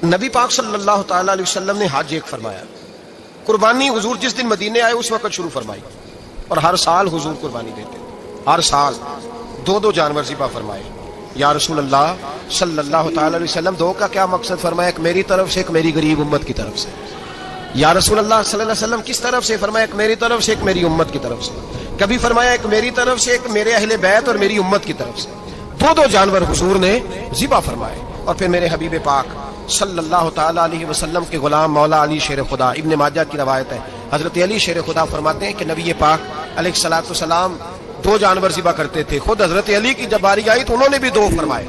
نبی پاک صلی اللہ تعالی علیہ وسلم نے حج ایک فرمایا، قربانی حضور جس دن مدینے آئے اس وقت شروع فرمائی، اور ہر سال حضور قربانی دیتے، ہر سال دو جانور ذبح فرمائے۔ یا رسول اللہ صلی اللہ تعالی علیہ وسلم، دو کا کیا مقصد فرمایا؟ ایک میری طرف سے، ایک میری غریب امت کی طرف سے۔ یا رسول اللہ صلی اللہ علیہ وسلم کس طرف سے فرمایا؟ ایک میری طرف سے، ایک میری امت کی طرف سے۔ کبھی فرمایا ایک میری طرف سے، ایک میرے اہل بیت اور میری امت کی طرف سے۔ دو جانور حضور نے ذبح فرمائے، اور پھر میرے حبیب پاک صلی اللہ تعالی علیہ وسلم کے غلام مولا علی شیر خدا، ابن ماجہ کی روایت ہے، حضرت علی شیر خدا فرماتے ہیں کہ نبی پاک علیہ الصلوۃ والسلام دو جانور ذبح کرتے تھے۔ خود حضرت علی کی جب باری آئی تو انہوں نے بھی دو فرمائے۔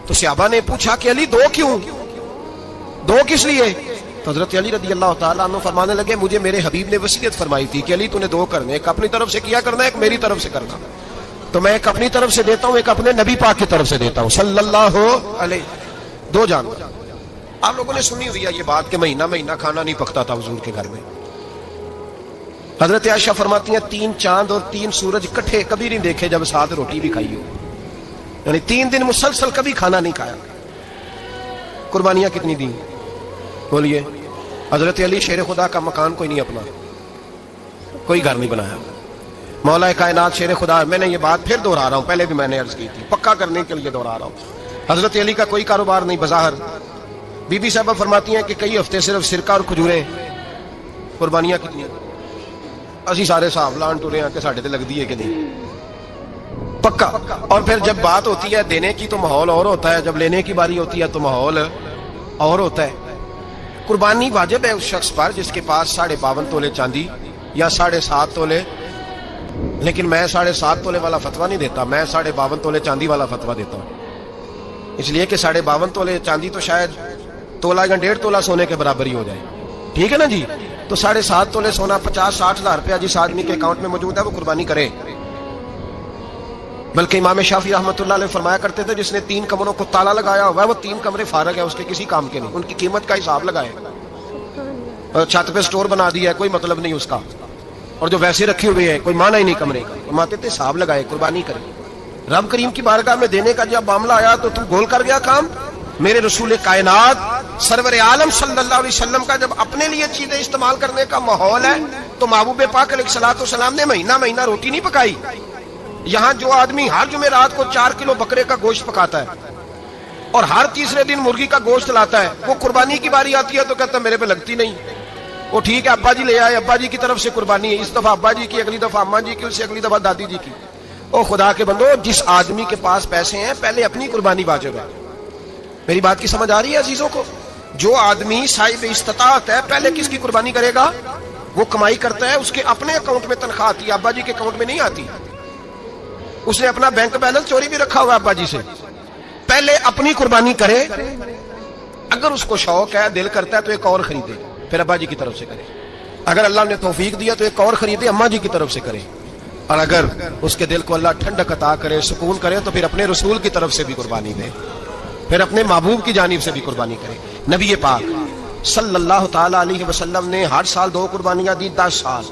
تو صحابہ نے پوچھا کہ علی دو کیوں؟ دو کس لیے؟ تو حضرت علی رضی اللہ تعالیٰ عنہ فرمانے لگے مجھے میرے حبیب نے وصیت فرمائی تھی کہ علی تو نے دو کرنے، ایک اپنی طرف سے کیا کرنا، ایک میری طرف سے کرنا۔ تو میں ایک اپنی طرف سے دیتا ہوں، ایک اپنے نبی پاک کی طرف سے دیتا ہوں صلی اللہ علیہ۔ دو جانور۔ آپ لوگوں نے سنی ہوئی ہے یہ بات کہ مہینہ کھانا نہیں پکتا تھا حضور کے گھر میں۔ حضرت عائشہ فرماتی ہیں 3 چاند اور 3 سورج اکٹھے کبھی نہیں دیکھے جب ساتھ روٹی بھی کھائی ہو، یعنی 3 دن مسلسل کبھی کھانا نہیں کھایا۔ قربانیاں کتنی دیں؟ بولیے۔ حضرت علی شیر خدا کا مکان کوئی نہیں اپنا، کوئی گھر نہیں بنایا۔ مولا کائنات شیر خدا، میں نے یہ بات پھر دوہرا رہا ہوں، پہلے بھی میں نے عرض کی تھی، پکا کرنے کے لیے دوہرا رہا ہوں۔ حضرت علی کا کوئی کاروبار نہیں بظاہر۔ بی بی صاحبہ فرماتی ہیں کہ کئی ہفتے صرف سرکہ اور کھجوریں۔ قربانیاں کتنی؟ اسی سارے صاحب لان ٹورے ہیں کہ ساڑھے تے لگ دی ہے کہ نہیں، پکا۔ اور پھر جب بات ہوتی ہے دینے کی تو ماحول اور ہوتا ہے، جب لینے کی باری ہوتی ہے تو ماحول اور ہوتا ہے۔ قربانی واجب ہے اس شخص پر جس کے پاس 52.5 تولے چاندی یا 7.5 تولے، لیکن میں 7.5 تولے والا فتویٰ نہیں دیتا، میں 52.5 تولے چاندی والا فتویٰ دیتا ہوں، اس لیے کہ 52.5 تولے چاندی تو شاید تولہ یا 1.5 تولہ سونے کے برابر ہی ہو جائے، ٹھیک ہے نا جی؟ تو 7.5 تولے سونا 50-60 ہزار روپیہ جس آدمی کے اکاؤنٹ میں موجود ہے وہ قربانی کرے۔ بلکہ امام شافعی رحمۃ اللہ علیہ فرمایا کرتے تھے جس نے 3 کمروں کو تالا لگایا ہوا ہے وہ 3 کمرے فارغ ہے، اس کے کسی کام کے نہیں، ان کی قیمت کا حساب لگائے، چھت پہ سٹور بنا دیا ہے، کوئی مطلب نہیں اس کا، اور جو ویسے رکھے ہوئے ہیں کوئی معنی ہی نہیں کمرے کا، فرماتے تھے حساب لگائے، قربانی کرے۔ رب کریم کی بارگاہ میں دینے کا جب معاملہ آیا تو تم گول کر گیا کام۔ میرے رسول کائنات سرور عالم صلی اللہ علیہ وسلم کا جب اپنے لیے چیزیں استعمال کرنے کا ماحول ہے تو محبوب پاک علیہ الصلوۃ والسلام نے مہینہ روٹی نہیں پکائی۔ یہاں جو آدمی ہر جمعرات کو 4 کلو بکرے کا گوشت پکاتا ہے اور ہر تیسرے دن مرغی کا گوشت لاتا ہے، وہ قربانی کی باری آتی ہے تو کہتا ہے میرے پہ لگتی نہیں۔ وہ ٹھیک ہے ابا جی لے آئے، ابا جی کی طرف سے قربانی ہے، اس دفعہ ابا جی کی، اگلی دفعہ اماں جی کی، اس سے اگلی دفعہ دادی جی کی۔ او خدا کے بندو، جس آدمی کے پاس پیسے ہیں پہلے اپنی قربانی واجب ہے۔ میری بات کی سمجھ آ رہی ہے عزیزوں کو؟ جو آدمی صاحب استطاعت ہے پہلے کس کی قربانی کرے گا؟ وہ کمائی کرتا ہے، اس کے اپنے اکاؤنٹ میں تنخواہ آتی ہے، ابا جی کے اکاؤنٹ میں نہیں آتی۔ اس نے اپنا بینک بیلنس چوری بھی رکھا ہوا ابا جی سے، پہلے اپنی قربانی کرے۔ اگر اس کو شوق ہے، دل کرتا ہے تو ایک اور خریدے، پھر ابا جی کی طرف سے کرے۔ اگر اللہ نے توفیق دیا تو ایک اور خریدے، اماں جی کی طرف سے کرے۔ اور اگر اس کے دل کو اللہ ٹھنڈک عطا کرے، سکون کرے، تو پھر اپنے رسول کی طرف سے بھی قربانی دے، پھر اپنے محبوب کی جانب سے بھی قربانی کرے۔ نبی پاک صلی اللہ تعالی علیہ وسلم نے ہر سال 2 قربانیاں دی، 10 سال،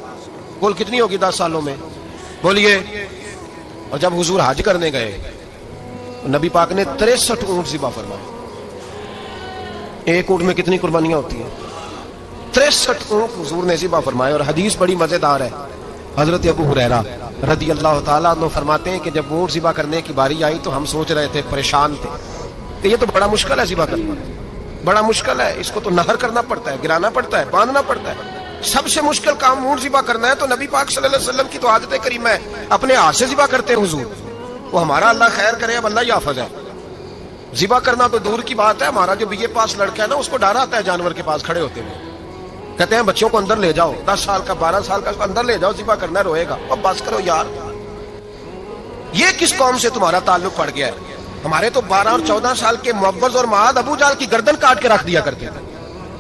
کل کتنی ہوگی 10 سالوں میں؟ بولیے۔ اور جب حضور حج کرنے گئے نبی پاک نے 63 اونٹ ذبح فرمائے۔ ایک اونٹ میں کتنی قربانیاں ہوتی ہیں؟ 63 اونٹ حضور نے ذبح فرمائے۔ اور حدیث بڑی مزیدار ہے، حضرت ابو ہریرہ رضی اللہ تعالیٰ عنہ فرماتے ہیں کہ جب اونٹ ذبح کرنے کی باری آئی تو ہم سوچ رہے تھے، پریشان تھے کہ یہ تو بڑا مشکل ہے ذبح کرنا، بڑا مشکل ہے، اس کو تو نہر کرنا پڑتا ہے، گرانا پڑتا ہے، باندھنا پڑتا ہے، سب سے مشکل کام اونٹ ذبح کرنا ہے۔ تو نبی پاک صلی اللہ علیہ وسلم کی تو عادت کریمہ ہے، اپنے ہاتھ سے ذبح کرتے ہیں حضور۔ وہ ہمارا اللہ خیر کرے، اب اللہ ہی حافظ ہے، ذبح کرنا تو دور کی بات ہے۔ ہمارا جو BA پاس لڑکا ہے نا، اس کو ڈر آتا ہے جانور کے پاس کھڑے ہوتے ہوئے، کہتے ہیں بچوں کو اندر لے جاؤ، 10 سال کا 12 سال کا اندر لے جاؤ، ذبح کرنا روئے گا۔ اب بس کرو یار، یہ کس قوم سے تمہارا تعلق پڑ گیا ہے؟ ہمارے تو 12 اور 14 سال کے معوذ اور معاذ ابو جہل کی گردن کاٹ کے رکھ دیا کرتے تھے،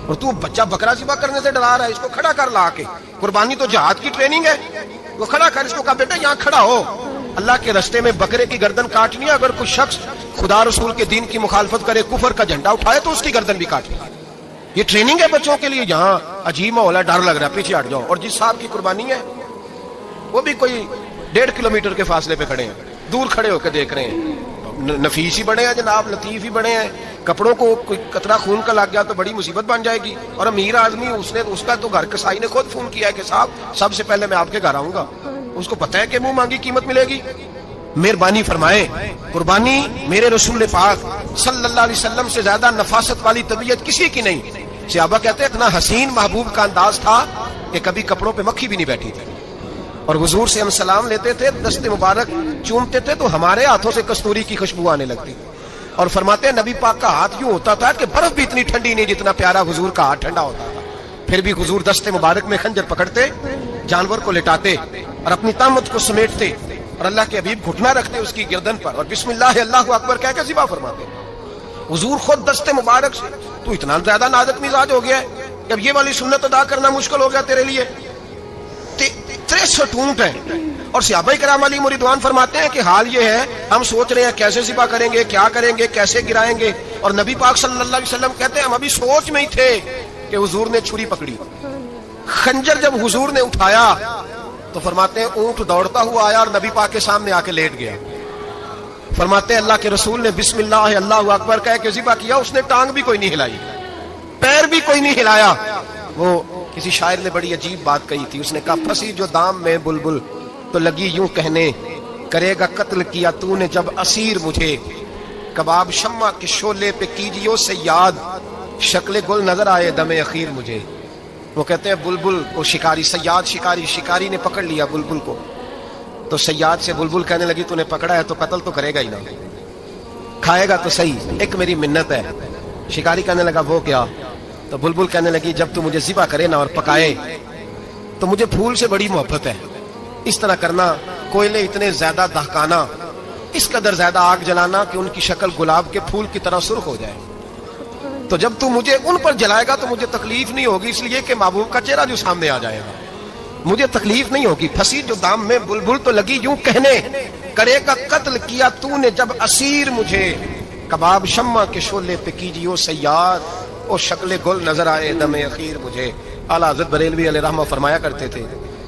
اور تو بچہ بکرا ذبح کرنے سے ڈرا رہا ہے، اس کو کھڑا کر لا کے۔ قربانی تو جہاد کی ٹریننگ ہے، وہ کھڑا کر، اس کو کہا بیٹا یہاں کھڑا ہو، اللہ کے رستے میں بکرے کی گردن کاٹنی ہے۔ اگر کوئی شخص خدا رسول کے دین کی مخالفت کرے، کفر کا جھنڈا اٹھائے تو اس کی گردن بھی کاٹنی ہے۔ یہ ٹریننگ ہے بچوں کے لیے۔ یہاں عجیب ماحول ہے، ڈر لگ رہا ہے، پیچھے ہٹ جاؤ۔ اور جس صاحب کی قربانی ہے وہ بھی کوئی 1.5 کلومیٹر کے فاصلے پہ کھڑے ہیں، دور کھڑے ہو کے دیکھ رہے ہیں، نفیس ہی بڑے ہیں جناب، لطیف ہی بڑے ہیں، کپڑوں کو کوئی قطرہ خون کا لگ گیا تو بڑی مصیبت بن جائے گی. اور امیر آدمی اس کا تو گھر کسائی نے خود فون کیا ہے کہ صاحب سب سے پہلے میں آپ کے گھر آؤں گا. اس کو پتہ ہے کہ منہ مانگی قیمت ملے گی. مہربانی فرمائیں، قربانی میرے رسول پاک صلی اللہ علیہ وسلم سے زیادہ نفاست والی طبیعت کسی کی نہیں. صحابہ کہتے ہیں اتنا حسین محبوب کا انداز تھا کہ کبھی کپڑوں پہ مکھی بھی نہیں بیٹھی تھی. اور حضور سے ہم سلام لیتے تھے، دست مبارک چومتے تھے تو ہمارے ہاتھوں سے کستوری کی خوشبو آنے لگتی. اور فرماتے ہیں نبی پاک کا ہاتھ یوں ہوتا تھا کہ برف بھی اتنی ٹھنڈی نہیں جتنا پیارا حضور کا ہاتھ ٹھنڈا ہوتا تھا. پھر بھی حضور دست مبارک میں خنجر پکڑتے، جانور کو لٹاتے اور اپنی طامت کو سمیٹتے اور اللہ کے حبیب گھٹنا رکھتے اس کی گردن پر اور بسم اللہ اللہ اکبر کہہ کے ذبح فرماتے. حضور خود دست مبارک سے تو اتنا زیادہ نازک مزاج ہو گیا ہے کہ اب یہ والی سنت ادا کرنا مشکل ہو گیا تیرے لیے. 63 اونٹ ہیں. اور صحابہ کرام علیہم رضوان فرماتے ہیں کہ حال یہ ہے ہم سوچ رہے ہیں کیسے ذبح کریں گے، کیا کریں گے، کیسے گرائیں گے. اور نبی پاک صلی اللہ علیہ وسلم کہتے ہیں ہم ابھی سوچ میں ہی تھے کہ حضور نے چھری پکڑی. خنجر جب حضور نے اٹھایا تو فرماتے ہیں اونٹ دوڑتا ہوا آیا اور نبی پاک کے سامنے آ کے لیٹ گیا. فرماتے ہیں اللہ کے رسول نے بسم اللہ اللہ اکبر کہہ کے ذبح کیا. اس نے ٹانگ بھی کوئی نہیں ہلائی، پیر بھی کوئی نہیں ہلایا. وہ کسی شاعر نے بڑی عجیب بات کہی تھی. اس نے کہا پھنسی جو دام میں بلبل تو لگی یوں کہنے، کرے گا قتل کیا تو نے جب اسیر مجھے، کباب شمع کے شعلے پہ کیجیو سے یاد، شکل گل نظر آئے دم اخیر مجھے. وہ کہتے ہیں بلبل کو شکاری، صیاد شکاری نے پکڑ لیا بلبل کو. تو صیاد سے بلبل کہنے لگی تو نے پکڑا ہے تو قتل تو کرے گا ہی نہ، کھائے گا تو صحیح، ایک میری منت ہے. شکاری کہنے لگا وہ کیا؟ تو بلبل کہنے لگی جب تو مجھے ذبح کرے نا اور پکائے تو مجھے پھول سے بڑی محبت ہے. اس طرح کرنا، کوئلے اتنے زیادہ دہکانا، اس قدر زیادہ آگ جلانا کہ ان کی شکل گلاب کے پھول کی طرح سرخ ہو جائے. تو جب تو مجھے ان پر جلائے گا تو مجھے تکلیف نہیں ہوگی، اس لیے کہ محبوب کا چہرہ جو سامنے آ جائے گا مجھے تکلیف نہیں ہوگی. پھنسی جو دام میں بلبل تو لگی یوں کہنے، کرے گا قتل کیا تو نے جب اسیر مجھے، کباب شمع کے شعلے پہ کیجیو سیاد، او شکل گل نظر آئے دم اخیر مجھے. اعلیٰ حضرت بریلوی علیہ رحمہ فرمایا کرتے تھے،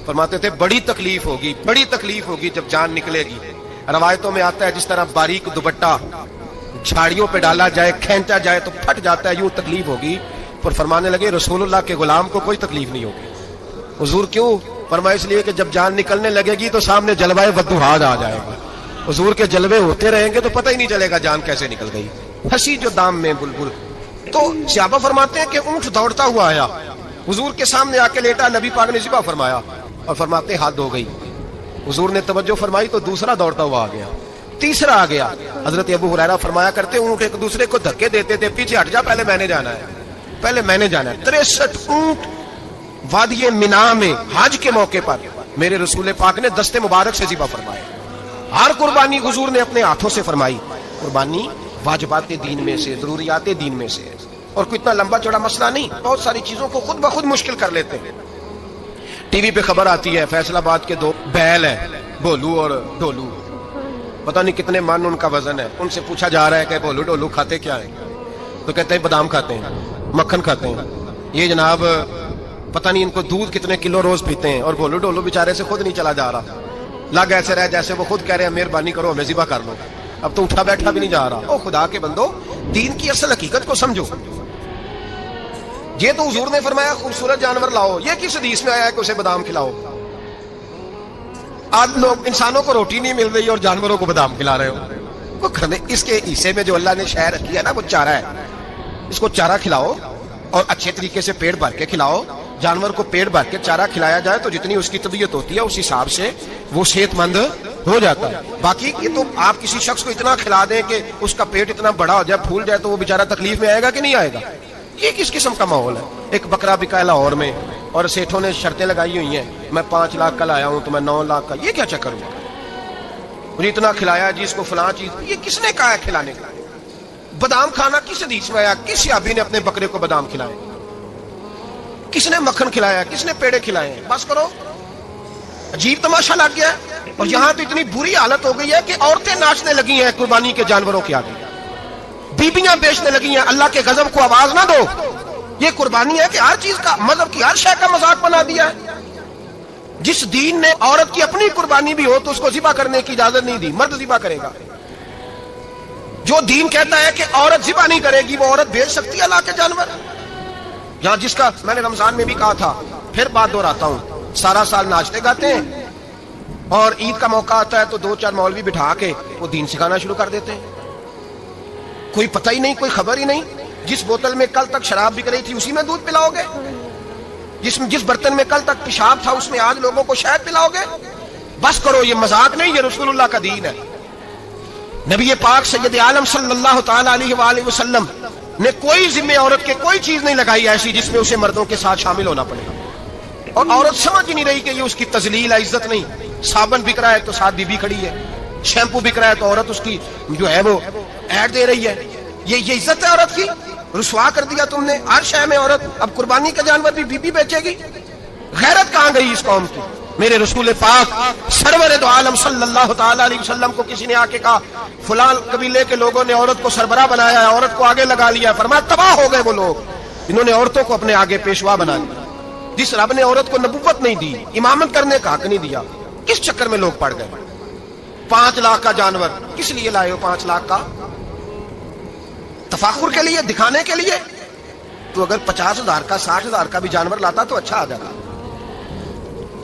فرماتے تھے بڑی تکلیف ہوگی جب جان نکلے گی. روایتوں میں آتا ہے جس طرح باریک دوپٹہ جھاڑیوں پہ ڈالا جائے، کھینچا جائے تو پھٹ جاتا ہے، یوں تکلیف ہوگی. پر فرمانے لگے رسول اللہ کے غلام کو کوئی تکلیف نہیں ہوگی. حضور کیوں؟ فرمایا اس لیے کہ جب جان نکلنے لگے گی تو سامنے جلوہ وضوحات آ جائے گا. حضور کے جلوے ہوتے رہیں گے تو پتہ ہی نہیں چلے گا جان کیسے نکل گئی. پھنسی جو دام میں بلبل. تو صحابہ فرماتے ہیں کہ اونٹ دوڑتا ہوا آیا، حضور کے سامنے آ کے لیٹا، نبی پاک نے ذبح فرمایا اور فرماتے حد ہو گئی. حضور نے توجہ فرمائی تو دوسرا دوڑتا ہوا آ گیا، تیسرا آ گیا. حضرت ابو ہریرہ فرمایا کرتے اونٹ ایک دوسرے کو دھکے دیتے تھے، پیچھے ہٹ جا، پہلے میں نے جانا ہے، پہلے میں نے جانا ہے. 63 اونٹ وادی مینا میں حج کے موقع پر میرے رسول پاک نے دست مبارک سے ذبح فرمایا. ہر قربانی حضور نے اپنے ہاتھوں سے فرمائی. قربانی واجبات دین میں سے، ضروریات دین میں سے، اور کوئی اتنا لمبا چوڑا مسئلہ نہیں. بہت ساری چیزوں کو خود بخود مشکل کر لیتے ہیں. ٹی وی پہ خبر آتی ہے فیصل آباد کے 2 بیل ہیں، بھولو اور ڈولو، پتہ نہیں کتنے من ان کا وزن ہے. ان سے پوچھا جا رہا ہے کہ بھولو ڈولو کھاتے کیا ہیں؟ تو کہتے ہیں بادام کھاتے ہیں، مکھن کھاتے ہیں. یہ جناب پتہ نہیں ان کو دودھ کتنے کلو روز پیتے ہیں. اور بھولو ڈولو بیچارے سے خود نہیں چلا جا رہا، لگ ایسے رہے جیسے وہ خود کہہ رہے ہیں مہربانی کرو ہمیں ذبح کر لو. اب تو اٹھا بیٹھا بھی نہیں جا رہا. او خدا کے بندو، دین کی اصل حقیقت کو سمجھو. یہ تو حضور نے فرمایا خوبصورت جانور لاؤ، یہ کس حدیث میں آیا ہے کہ اسے بادام کھلاؤ؟ آج لوگ انسانوں کو روٹی نہیں مل رہی اور جانوروں کو بادام کھلا رہے ہو. وہ کھانے اس کے حصے میں جو اللہ نے شہر کیا نا وہ چارہ ہے، اس کو چارہ کھلاؤ اور اچھے طریقے سے پیٹ بھر کے کھلاؤ. جانور کو پیٹ بھر کے چارہ کھلایا جائے تو جتنی اس کی طبیعت ہوتی ہے اس حساب سے وہ صحت مند ہو جاتا ہے. باقی یہ تو آپ کسی شخص کو اتنا کھلا دیں کہ اس کا پیٹ اتنا بڑا ہو جائے، پھول جائے، تو وہ بیچارہ تکلیف میں آئے گا کہ نہیں آئے گا؟ یہ کس قسم کا ماحول ہے؟ ایک بکرا بکا ہے لاہور میں اور سیٹھوں نے شرطیں لگائی ہوئی ہیں، میں 5 لاکھ کا لایا ہوں تو میں 9 لاکھ کا. یہ کیا چکر ہوا؟ مجھے اتنا کھلایا جی اس کو فلاں چیز. یہ کس نے کہا ہے کھلانے کا؟ بادام کھانا کس حدیث میں آیا؟ کس صحابی نے اپنے بکرے کو بادام کھلائے؟ کس نے مکھن کھلایا؟ کس نے پیڑے کھلائے؟ بس کرو، عجیب تماشا لگ گیا. اور یہاں تو اتنی بری حالت ہو گئی ہے کہ عورتیں ناچنے لگی ہیں قربانی کے جانوروں کے آگے، بیبیاں بیچنے لگی ہیں. اللہ کے غضب کو آواز نہ دو. یہ قربانی ہے کہ ہر چیز کا، مذہب کی ہر شے کا مذاق بنا دیا ہے. جس دین نے عورت کی اپنی قربانی بھی ہو تو اس کو ذبح کرنے کی اجازت نہیں دی، مرد ذبح کرے گا. جو دین کہتا ہے کہ عورت ذبح نہیں کرے گی، وہ عورت بیچ سکتی ہے لا کے جانور؟ یہاں جس کا میں نے رمضان میں بھی کہا تھا، پھر بات دہراتا ہوں، سارا سال ناچتے گاتے ہیں اور عید کا موقع آتا ہے تو 2-4 مولوی بٹھا کے وہ دین سکھانا شروع کر دیتے ہیں۔ کوئی پتہ ہی نہیں، کوئی خبر ہی نہیں۔ جس بوتل میں کل تک شراب بک رہی تھی اسی میں دودھ پلاؤ گے؟ جس برتن میں کل تک پیشاب تھا اس میں آج لوگوں کو شہد پلاؤ گے؟ بس کرو، یہ مذاق نہیں، یہ رسول اللہ کا دین ہے۔ نبی پاک سید عالم صلی اللہ تعالی علیہ وآلہ وسلم نے کوئی ذمہ عورت کے کوئی چیز نہیں لگائی ایسی جس میں اسے مردوں کے ساتھ شامل ہونا پڑے گا، اور عورت سمجھ ہی نہیں رہی کہ یہ اس کی تذلیل ہے، عزت نہیں۔ صابن بک رہا ہے تو ساتھ بی بی کھڑی ہے، شیمپو بک رہا ہے تو عورت اس کی جو ہے وہ ایڈ دے رہی ہے۔ یہ عزت ہے عورت کی؟ رسوا کر دیا تم نے ہر شے میں عورت۔ اب قربانی کا جانور بھی بی بی بیچے گی؟ غیرت کہاں گئی اس قوم کی؟ میرے رسول پاک سرور دو عالم صلی اللہ تعالی علیہ وسلم کو کسی نے آ کے کہا فلاں قبیلے کے لوگوں نے عورت کو سربراہ بنایا ہے، عورت کو آگے لگا لیا، فرمایا تباہ ہو گئے وہ لوگ، انہوں نے عورتوں کو اپنے آگے پیشوا بنا لیا۔ جس رب نے عورت کو نبوت نہیں دی، امامت کرنے کا حق نہیں دیا، کس چکر میں لوگ پڑ گئے؟ 5 لاکھ کا جانور کس لیے لائے ہو؟ 5 لاکھ کا تفاخر کے لیے، دکھانے کے لیے؟ تو اگر 50,000 کا 60,000 کا بھی جانور لاتا تو اچھا آ جاتا،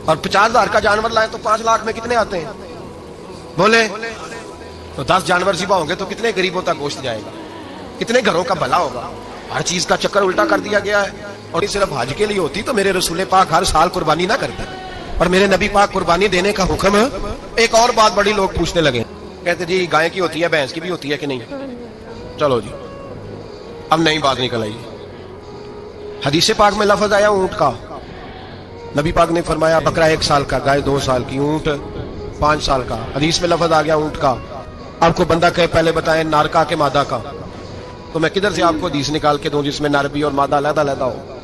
اور 50,000 کا جانور لائے تو 5 لاکھ میں کتنے آتے ہیں بولے؟ تو 10 جانور ذبح ہوں گے تو کتنے غریبوں تک گوشت جائے گا، کتنے گھروں کا بھلا ہوگا؟ ہر چیز کا چکر الٹا کر دیا گیا ہے۔ اور یہ صرف حج کے لیے ہوتی تو میرے رسول پاک ہر سال قربانی نہ کرتا، اور میرے نبی پاک قربانی دینے کا حکم ہے۔ ایک اور بات بڑی لوگ پوچھنے لگے، کہتے جی گائے کی ہوتی ہے، بھینس کی بھی ہوتی ہے کہ نہیں؟ چلو جی اب نئی بات نکل آئی۔ حدیث پاک میں لفظ آیا اونٹ کا، نبی پاک نے فرمایا بکرا 1 سال کا، گائے 2 سال کی، اونٹ 5 سال کا۔ حدیث میں لفظ آ گیا اونٹ کا۔ آپ کو بندہ کہے پہلے بتائیں نر کا کہ مادہ کا، تو میں کدھر سے آپ کو حدیث نکال کے دوں جس میں نر بھی اور مادہ علیحدہ علیحدہ ہو؟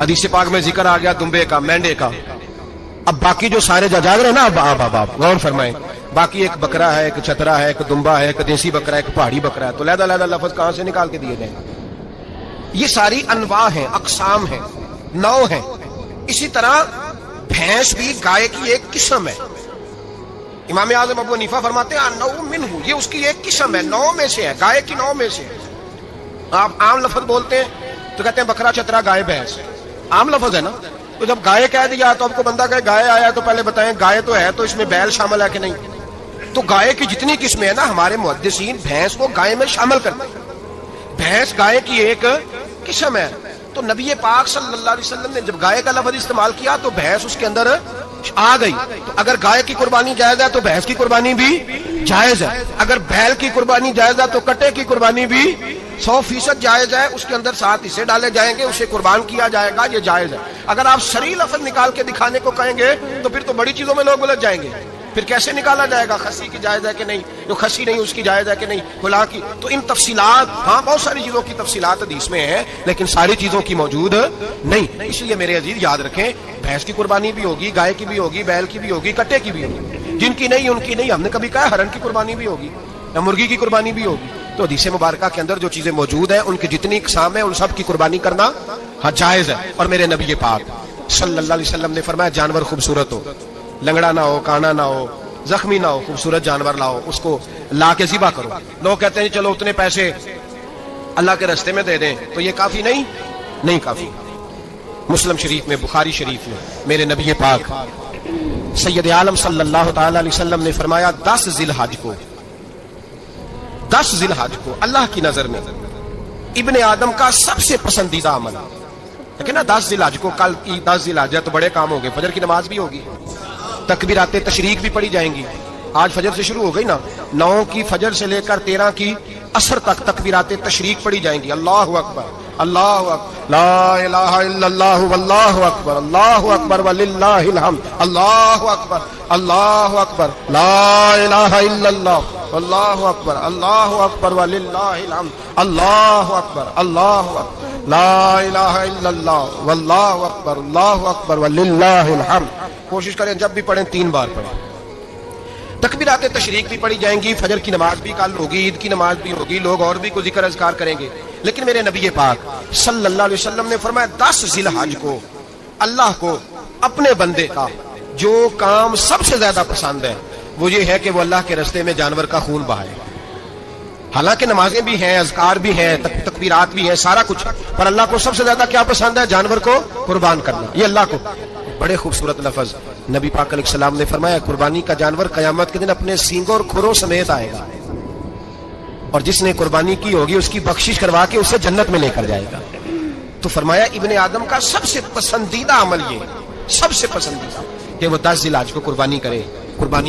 حدیث پاک میں ذکر آ گیا دمبے کا، مینڈے کا۔ اب باقی جو سارے جاگ رہے ہیں نا، آپ غور فرمائیں، باقی ایک بکرا ہے، ایک چترا ہے، ایک دمبا ہے، ایک دیسی بکرا ہے، ایک پہاڑی بکرا ہے، تو علیحدہ علیحدہ لفظ کہاں سے نکال کے دیے گئے؟ یہ ساری انواع ہیں، اقسام ہیں، نوع ہیں۔ اسی طرح بھینس بھی گائے کی ایک قسم ہے۔ امام اعظم ابو حنیفہ فرماتے ہیں نوع منہ، یہ اس کی ایک قسم ہے، نوع میں سے ہے، گائے کی نوع میں سے۔ آپ عام لفظ بولتے ہیں تو کہتے ہیں بکرا چترا گائے بھینس، عام لفظ ہے نا۔ تو جب گائے کہہ دیا تو آپ کو بندہ کہے گائے آیا تو پہلے بتائیں گائے تو ہے تو اس میں بیل شامل ہے کہ نہیں؟ تو گائے کی جتنی قسمیں ہیں نا، ہمارے محدثین بھینس کو گائے میں شامل کرتے ہیں، بھینس گائے کی ایک قسم ہے۔ تو نبی پاک صلی اللہ علیہ وسلم نے جب گائے کا لفظ استعمال کیا تو بھینس اس کے اندر آ گئی۔ تو اگر گائے کی قربانی جائز ہے تو بھینس کی قربانی بھی جائز ہے، اگر بیل کی قربانی جائز ہے تو کٹے کی قربانی بھی 100% جائز ہے، اس کے اندر 7 حصے ڈالے جائیں گے، اسے قربان کیا جائے گا، یہ جائز ہے۔ اگر آپ صریح لفظ نکال کے دکھانے کو کہیں گے تو پھر تو بڑی چیزوں میں لوگ الجھ جائیں گے۔ پھر کیسے نکالا جائے گا خسی کی جائز ہے کہ نہیں، جو خسی نہیں اس کی جائز ہے کہ نہیں، کھلا کی؟ تو ان تفصیلات، ہاں بہت ساری چیزوں کی تفصیلات حدیث میں ہیں لیکن ساری چیزوں کی موجود نہیں۔ اس لیے میرے عزیز یاد رکھیں، بھینس کی قربانی بھی ہوگی، گائے کی بھی ہوگی، بیل کی بھی ہوگی، کٹے کی بھی ہوگی، جن کی نہیں ان کی نہیں۔ ہم نے کبھی کہا ہرن کی قربانی بھی ہوگی یا مرغی کی قربانی بھی ہوگی۔ تو حدیث مبارکہ کے اندر جو چیزیں موجود ہیں ان کی جتنی اقسام ہیں ان سب کی قربانی کرنا ہاں جائز ہے۔ اور میرے نبی پاک صلی اللہ علیہ وسلم نے فرمایا جانور خوبصورت ہو، لنگڑا نہ ہو، کانا نہ ہو، زخمی نہ ہو، خوبصورت جانور لاؤ، اس کو لا کے ذبح کرو۔ لوگ کہتے ہیں چلو اتنے پیسے اللہ کے راستے میں دے دیں، تو یہ کافی نہیں کافی۔ مسلم شریف میں، بخاری شریف میں میرے نبی پاک سید عالم صلی اللہ تعالی علیہ وسلم نے فرمایا 10 ذی الحج کو اللہ کی نظر میں ابن آدم کا سب سے پسندیدہ عمل ہے۔ لیکن نا 10 ذی الحج کو، کل کی 10 ذی الحج ہے تو بڑے کام ہو گئے، فجر کی نماز بھی ہوگی، تکبیرات تشریق بھی پڑھی جائیں گی۔ آج فجر سے شروع ہو گئی نا، 9 کی فجر سے لے کر 13 کی عصر تک تکبیرات تشریق پڑھی جائیں گی۔ اللہ اکبر، اللہ اکبر، لا الہ الا اللہ، واللہ اکبر، اللہ اکبر وللہ الحمد، اللہ اکبر، اللہ اکبر، لا الہ الا اللہ، واللہ اکبر، اللہ اکبر وللہ الحمد، اللہ اکبر، اللہ اکبر، لا الہ الا اللہ، واللہ اکبر، اللہ اکبر وللہ الحمد۔ کوشش کریں جب بھی پڑھیں 3 بار پڑھیں۔ تکبیرات تشریق بھی پڑھی جائیں گی، فجر کی نماز بھی کل ہوگی، عید کی نماز بھی ہوگی، لوگ اور بھی کوئی ذکر اذکار کریں گے۔ لیکن میرے نبی پاک صلی اللہ علیہ وسلم نے فرمایا 10 ذی الحج کو اللہ کو اپنے بندے کا جو کام سب سے زیادہ پسند ہے وہ یہ ہے کہ وہ اللہ کے راستے میں جانور کا خون بہائے۔ حالانکہ نمازیں بھی ہیں، اذکار بھی ہیں، تکبیرات بھی ہیں، سارا کچھ، پر اللہ کو سب سے زیادہ کیا پسند ہے؟ جانور کو قربان کرنا. یہ اللہ کو بڑے خوبصورت لفظ نبی پاک علیہ السلام نے فرمایا، قربانی کا جانور قیامت کے دن اپنے سینگوں اور کھروں سمیت آئے گا، اور جس نے قربانی کی ہوگی اس کی بخشش کروا کے اسے جنت میں لے کر جائے گا. تو فرمایا ابن آدم کا سب سے پسندیدہ عمل یہ، سب سے پسندیدہ، کہ وہ 10 ذی الحج کو قربانی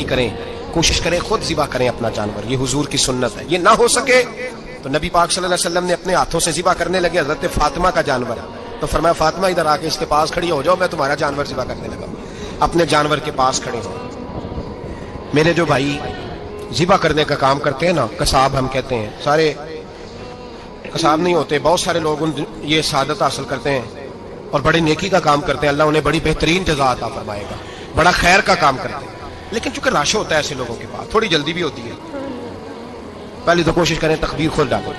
کریں، کوشش کریں خود ذبح کریں اپنا جانور. یہ حضور کی سنت ہے. یہ نہ ہو سکے تو نبی پاک صلی اللہ علیہ وسلم نے اپنے ہاتھوں سے ذبح کرنے لگے. حضرت فاطمہ کا جانور، تو فرمایا فاطمہ ادھر آ کے اس کے پاس کھڑی ہو جاؤ، میں تمہارا جانور ذبح کرنے لگا. اپنے جانور کے پاس کھڑے ہو. میرے جو بھائی ذبح کرنے کا کام کرتے ہیں نا، قصاب ہم کہتے ہیں، سارے قصاب نہیں ہوتے، بہت سارے لوگ یہ سعادت حاصل کرتے ہیں اور بڑی نیکی کا کام کرتے ہیں. اللہ انہیں بڑی بہترین جزا عطا فرمائے گا، بڑا خیر کا کام کرتے ہیں. لیکن چونکہ رش ہوتا ہے ایسے لوگوں کے پاس، تھوڑی جلدی بھی ہوتی ہے. پہلے تو کوشش کریں تکبیر خود ڈالو،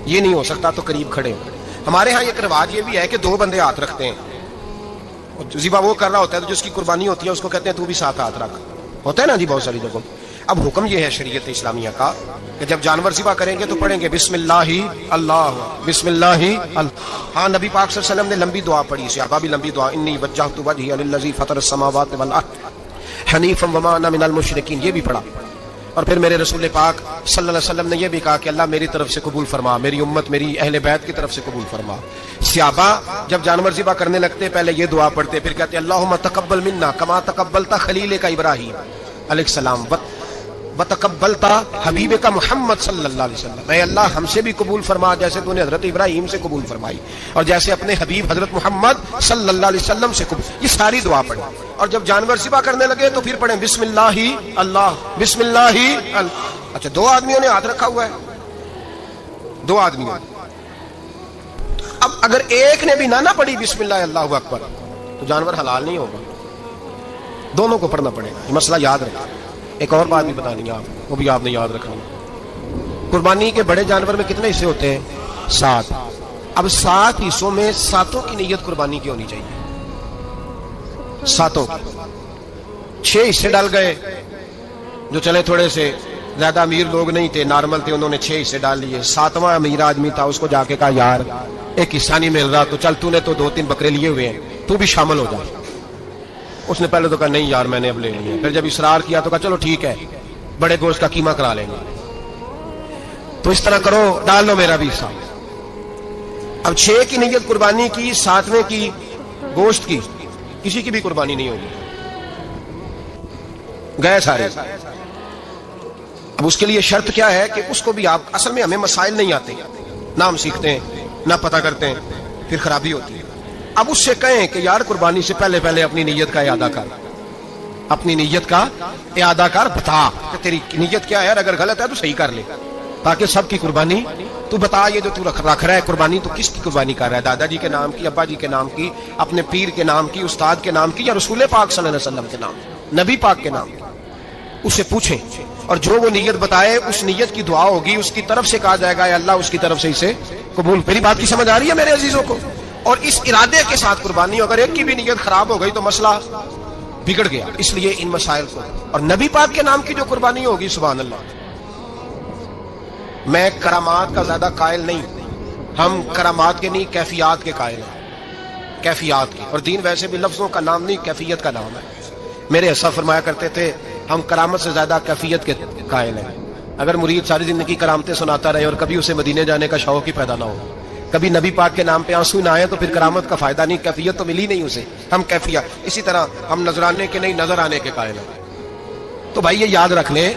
یہ نہیں ہو سکتا تو قریب کھڑے ہو. ہمارے ہاں ایک رواج یہ بھی ہے کہ 2 بندے ہاتھ رکھتے ہیں، ذبح وہ کر رہا ہوتا ہے تو جس کی قربانی ہوتی ہے اس کو کہتے ہیں تو بھی ساتھ ہاتھ رکھ. ہوتا ہے نا جی بہت ساری جگہوں. اب حکم یہ ہے شریعت اسلامیہ کا کہ جب جانور ذبح کریں گے تو پڑھیں گے بسم اللہ اللہ، بسم اللہ اللہ. ہاں نبی پاک صلی اللہ علیہ وسلم نے لمبی دعا پڑھی، صحابہ بھی لمبی دعا، انی وجہت وجہی للذی فطر السماوات والارض حنیفا وما انا من المشرکین، یہ بھی پڑھا. اور پھر میرے رسول پاک صلی اللہ علیہ وسلم نے یہ بھی کہا کہ اللہ میری طرف سے قبول فرما، میری امت، میری اہل بیت کی طرف سے قبول فرما. صحابہ جب جانور ذبح کرنے لگتے پہلے یہ دعا پڑھتے، پھر کہتے اللہم تقبل منا کما تقبلت خلیلک ابراہیم علیہ السلام وتقبلت حبیبک محمد صلی اللہ علیہ وسلم. اے اللہ ہم سے بھی قبول فرما جیسے تو نے حضرت ابراہیم سے قبول فرمائی، اور جیسے اپنے حبیب حضرت محمد صلی اللہ علیہ وسلم سے قبول. یہ ساری دعا پڑھیں. اور جب جانور ذبح کرنے لگے تو پھر پڑھیں بسم اللہ اللہ، بسم اللہ اللہ. اچھا 2 آدمیوں نے ہاتھ رکھا ہوا ہے، 2 آدمیوں. اب اگر ایک نے بھی نہ پڑھی بسم اللہ اللہ اکبر تو جانور حلال نہیں ہوگا، دونوں کو پڑھنا پڑے گا. یہ مسئلہ یاد رکھیں. ایک اور بات بھی بتانی ہے آپ کو، وہ بھی آپ نے یاد رکھنا. قربانی کے بڑے جانور میں کتنے حصے ہوتے ہیں؟ 7. اب 7 حصوں میں 7 کی نیت قربانی کی ہونی چاہیے. 7 کی 6 حصے ڈال گئے، جو چلے تھوڑے سے زیادہ امیر لوگ نہیں تھے، نارمل تھے، انہوں نے 6 حصے ڈال لیے. 7واں امیر آدمی تھا، اس کو جا کے کہا یار ایک حصہ نہیں مل رہا، تو چل تو نے تو 2-3 بکرے لیے ہوئے ہیں، تو بھی شامل ہو جا. اس نے پہلے تو کہا نہیں یار میں نے اب لے لیا. پھر جب اصرار کیا تو کہا چلو ٹھیک ہے بڑے گوشت کا قیمہ کرا لیں گے. تو اس طرح کرو، ڈال لو میرا بھی حصہ. اب 6 کی نیت قربانی کی، 7ویں کی گوشت کی، کسی کی بھی قربانی نہیں ہوگی، گئے سارے. اب اس کے لیے شرط کیا ہے کہ اس کو بھی آپ، اصل میں ہمیں مسائل نہیں آتے، نہ ہم سیکھتے ہیں نہ پتہ کرتے ہیں، پھر خرابی ہوتی ہے. اب اس سے کہیں کہ یار قربانی سے پہلے اپنی نیت کا اعادہ کر، اپنی نیت کا اعادہ کر، بتا کہ تیری نیت کیا ہے، اگر غلط ہے تو صحیح کر لے، تاکہ سب کی قربانی تو بتا. یہ جو تو رکھ رہا ہے قربانی، تو کس کی قربانی کر رہا ہے؟ دادا جی کے نام کی، ابا جی کے نام کی، اپنے پیر کے نام کی، استاد کے نام کی، یا رسول پاک صلی اللہ علیہ وسلم کے نام، نبی پاک کے نام کی؟ اس سے پوچھیں، اور جو وہ نیت بتائے اس نیت کی دعا ہوگی، اس کی طرف سے کہا جائے گا یا اللہ اس کی طرف سے اسے قبول. میری بات کی سمجھ آ رہی ہے میرے عزیزوں کو؟ اور اس ارادے کے ساتھ قربانی، اگر ایک کی بھی نیت خراب ہو گئی تو مسئلہ بگڑ گیا. اس لیے ان مسائل کو، اور نبی پاک کے نام کی جو قربانی ہوگی سبحان اللہ. میں کرامات کا زیادہ قائل نہیں، ہم کرامات کے نہیں کیفیات کے قائل ہیں، کیفیات کی. اور دین ویسے بھی لفظوں کا نام نہیں کیفیت کا نام ہے. میرے اسا فرمایا کرتے تھے ہم کرامت سے زیادہ کیفیت کے قائل ہیں. اگر مرید ساری زندگی کرامتیں سناتا رہے اور کبھی اسے مدینے جانے کا شوق ہی پیدا نہ ہو، کبھی نبی پاک کے نام پہ آنسو نہ آئے، تو پھر کرامت کا فائدہ نہیں، کیفیت تو ملی نہیں اسے. ہم کیفیت. اسی طرح ہم نظرانے کے نہیں نظر آنے کے قائل ہیں. تو بھائی یہ یاد رکھ لیں